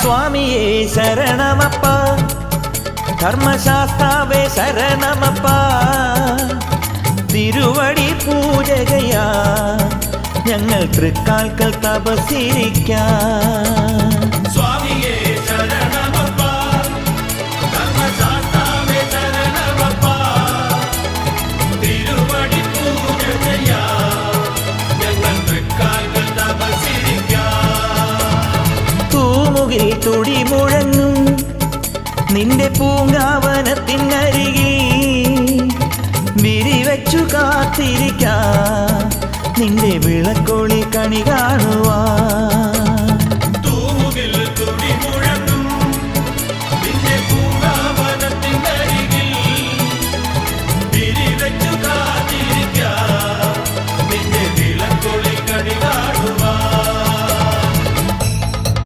സ്വാമിയേ ശരണമപ്പ, ധർമ്മശാസ്താവേ ശരണമപ്പ, തിരുവടി പൂജകയാ ഞങ്ങൾ തൃക്കാൽക്കൽ തപസ്സിരിക്കാം. സ്വാമിയേ ശരണമപ്പ, ധർമ്മശാസ്താവേ ശരണമപ്പ, തിരുവടി പൂജകയാ ഞങ്ങൾ തൃക്കാൽക്കൽ തപസ്സിരിക്കാം. തൂമുകിൽ തുടി മുഴങ്ങും നിന്റെ പൂങ്കാവനത്തിനരികിൽ വിരിവച്ചു കാത്തിരിക്കാം നിന്റെ വിളക്കൊളി കണി കാണുവാൻ.